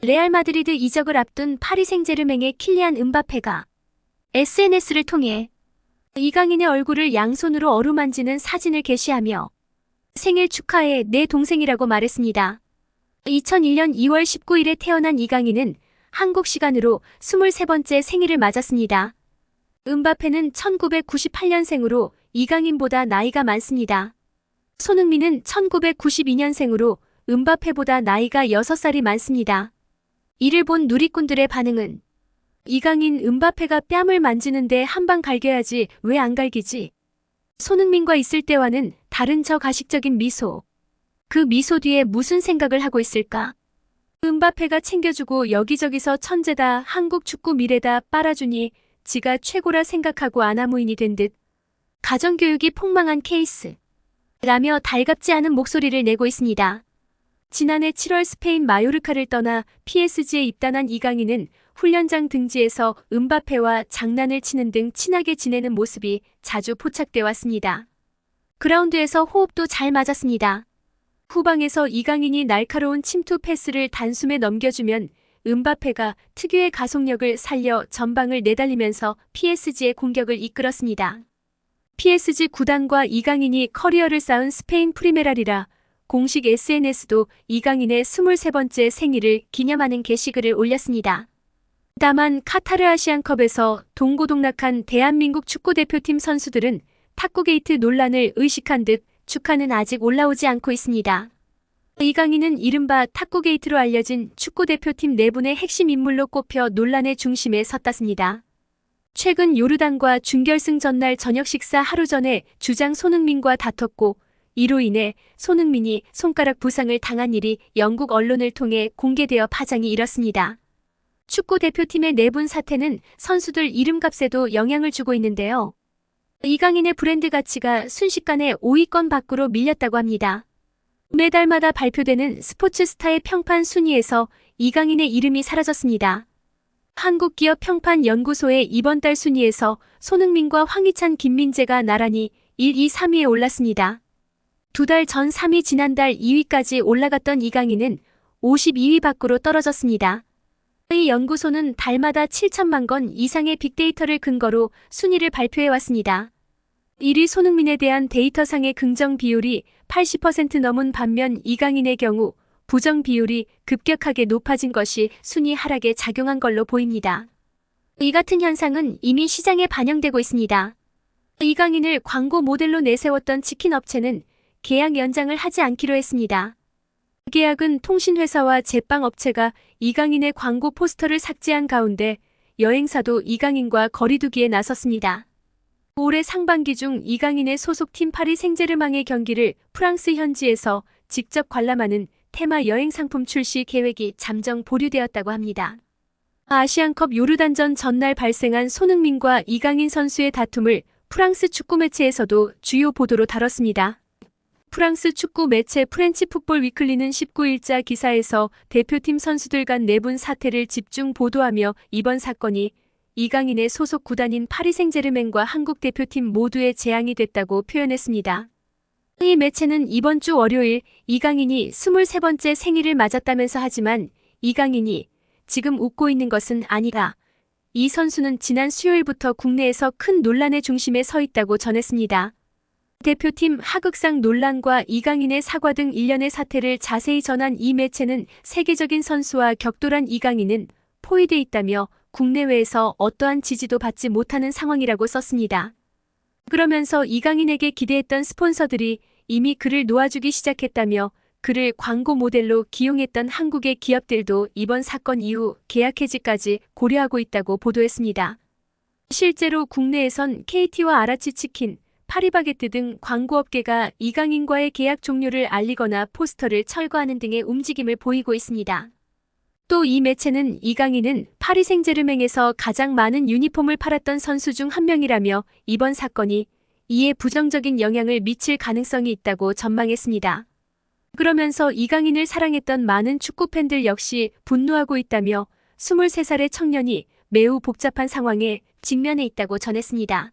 레알 마드리드 이적을 앞둔 파리 생제르맹의 킬리안 음바페가 SNS를 통해 이강인의 얼굴을 양손으로 어루만지는 사진을 게시하며 생일 축하해 내 동생이라고 말했습니다. 2001년 2월 19일에 태어난 이강인은 한국 시간으로 23번째 생일을 맞았습니다. 음바페는 1998년생으로 이강인보다 나이가 많습니다. 손흥민은 1992년생으로 음바페보다 나이가 6살이 많습니다. 이를 본 누리꾼들의 반응은 이강인 음바페가 뺨을 만지는데 한 방 갈겨야지 왜 안 갈기지? 손흥민과 있을 때와는 다른 저 가식적인 미소. 그 미소 뒤에 무슨 생각을 하고 있을까? 음바페가 챙겨주고 여기저기서 천재다, 한국 축구 미래다 빨아주니 지가 최고라 생각하고 아나무인이 된 듯 가정교육이 폭망한 케이스 라며 달갑지 않은 목소리를 내고 있습니다. 지난해 7월 스페인 마요르카를 떠나 PSG에 입단한 이강인은 훈련장 등지에서 음바페와 장난을 치는 등 친하게 지내는 모습이 자주 포착돼 왔습니다. 그라운드에서 호흡도 잘 맞았습니다. 후방에서 이강인이 날카로운 침투 패스를 단숨에 넘겨주면 음바페가 특유의 가속력을 살려 전방을 내달리면서 PSG의 공격을 이끌었습니다. PSG 구단과 이강인이 커리어를 쌓은 스페인 프리메라리라 공식 SNS도 이강인의 23번째 생일을 기념하는 게시글을 올렸습니다. 다만 카타르 아시안컵에서 동고동락한 대한민국 축구대표팀 선수들은 탁구게이트 논란을 의식한 듯 축하는 아직 올라오지 않고 있습니다. 이강인은 이른바 탁구게이트로 알려진 축구대표팀 내분의 핵심 인물로 꼽혀 논란의 중심에 섰다습니다. 최근 요르단과 준결승 전날 저녁 식사 하루 전에 주장 손흥민과 다퉜고 이로 인해 손흥민이 손가락 부상을 당한 일이 영국 언론을 통해 공개되어 파장이 일었습니다. 축구대표팀의 내분 사태는 선수들 이름값에도 영향을 주고 있는데요. 이강인의 브랜드 가치가 순식간에 5위권 밖으로 밀렸다고 합니다. 매달마다 발표되는 스포츠스타의 평판 순위에서 이강인의 이름이 사라졌습니다. 한국기업 평판연구소의 이번 달 순위에서 손흥민과 황희찬, 김민재가 나란히 1, 2, 3위에 올랐습니다. 2달 전 3위 지난달 2위까지 올라갔던 이강인은 52위 밖으로 떨어졌습니다. 이 연구소는 달마다 7천만 건 이상의 빅데이터를 근거로 순위를 발표해왔습니다. 1위 손흥민에 대한 데이터상의 긍정 비율이 80% 넘은 반면 이강인의 경우 부정 비율이 급격하게 높아진 것이 순위 하락에 작용한 걸로 보입니다. 이 같은 현상은 이미 시장에 반영되고 있습니다. 이강인을 광고 모델로 내세웠던 치킨 업체는 계약 연장을 하지 않기로 했습니다. 계약은 통신회사와 제빵업체가 이강인의 광고 포스터를 삭제한 가운데 여행사도 이강인과 거리두기에 나섰습니다. 올해 상반기 중 이강인의 소속팀 파리 생제르맹의 경기를 프랑스 현지에서 직접 관람하는 테마 여행 상품 출시 계획이 잠정 보류되었다고 합니다. 아시안컵 요르단전 전날 발생한 손흥민과 이강인 선수의 다툼을 프랑스 축구 매체에서도 주요 보도로 다뤘습니다. 프랑스 축구 매체 프렌치 풋볼 위클리는 19일자 기사에서 대표팀 선수들 간 내분 사태를 집중 보도하며 이번 사건이 이강인의 소속 구단인 파리 생제르맹과 한국 대표팀 모두의 재앙이 됐다고 표현했습니다. 이 매체는 이번 주 월요일 이강인이 23번째 생일을 맞았다면서 하지만 이강인이 지금 웃고 있는 것은 아니다. 이 선수는 지난 수요일부터 국내에서 큰 논란의 중심에 서 있다고 전했습니다. 대표팀 하극상 논란과 이강인의 사과 등 일련의 사태를 자세히 전한 이 매체는 세계적인 선수와 격돌한 이강인은 포위돼 있다며 국내외에서 어떠한 지지도 받지 못하는 상황이라고 썼습니다. 그러면서 이강인에게 기대했던 스폰서들이 이미 그를 놓아주기 시작했다며 그를 광고 모델로 기용했던 한국의 기업들도 이번 사건 이후 계약 해지까지 고려하고 있다고 보도했습니다. 실제로 국내에선 KT와 아라치 치킨, 파리바게뜨 등 광고업계가 이강인과의 계약 종료를 알리거나 포스터를 철거하는 등의 움직임을 보이고 있습니다. 또 이 매체는 이강인은 파리 생제르맹에서 가장 많은 유니폼을 팔았던 선수 중 한 명이라며 이번 사건이 이에 부정적인 영향을 미칠 가능성이 있다고 전망했습니다. 그러면서 이강인을 사랑했던 많은 축구팬들 역시 분노하고 있다며 23살의 청년이 매우 복잡한 상황에 직면해 있다고 전했습니다.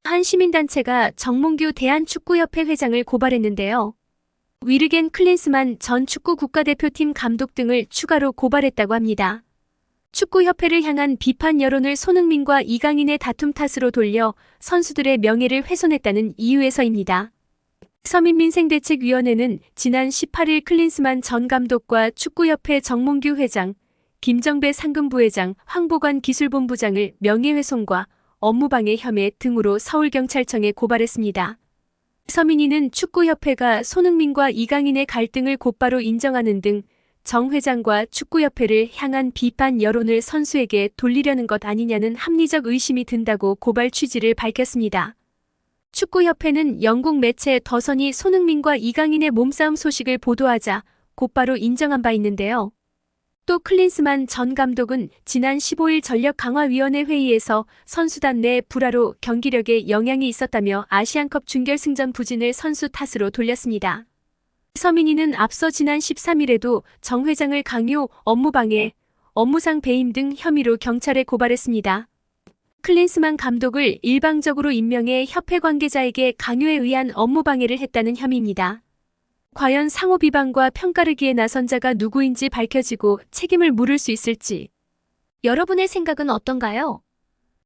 한 시민단체가 정몽규 대한축구협회 회장을 고발했는데요. 위르겐 클린스만 전 축구 국가대표팀 감독 등을 추가로 고발했다고 합니다. 축구협회를 향한 비판 여론을 손흥민과 이강인의 다툼 탓으로 돌려 선수들의 명예를 훼손했다는 이유에서입니다. 서민민생대책위원회는 지난 18일 클린스만 전 감독과 축구협회 정몽규 회장, 김정배 상금부회장, 황보관 기술본부장을 명예훼손과 업무방해 혐의 등으로 서울경찰청에 고발했습니다. 서민위는 축구협회가 손흥민과 이강인의 갈등을 곧바로 인정하는 등 정 회장과 축구협회를 향한 비판 여론을 선수에게 돌리려는 것 아니냐는 합리적 의심이 든다고 고발 취지를 밝혔습니다. 축구협회는 영국 매체 더선이 손흥민과 이강인의 몸싸움 소식을 보도하자 곧바로 인정한 바 있는데요. 또 클린스만 전 감독은 지난 15일 전력강화위원회 회의에서 선수단 내 불화로 경기력에 영향이 있었다며 아시안컵 준결승전 부진을 선수 탓으로 돌렸습니다. 서민위는 앞서 지난 13일에도 정 회장을 강요, 업무방해, 업무상 배임 등 혐의로 경찰에 고발했습니다. 클린스만 감독을 일방적으로 임명해 협회 관계자에게 강요에 의한 업무방해를 했다는 혐의입니다. 과연 상호 비방과 편가르기에 나선 자가 누구인지 밝혀지고 책임을 물을 수 있을지. 여러분의 생각은 어떤가요?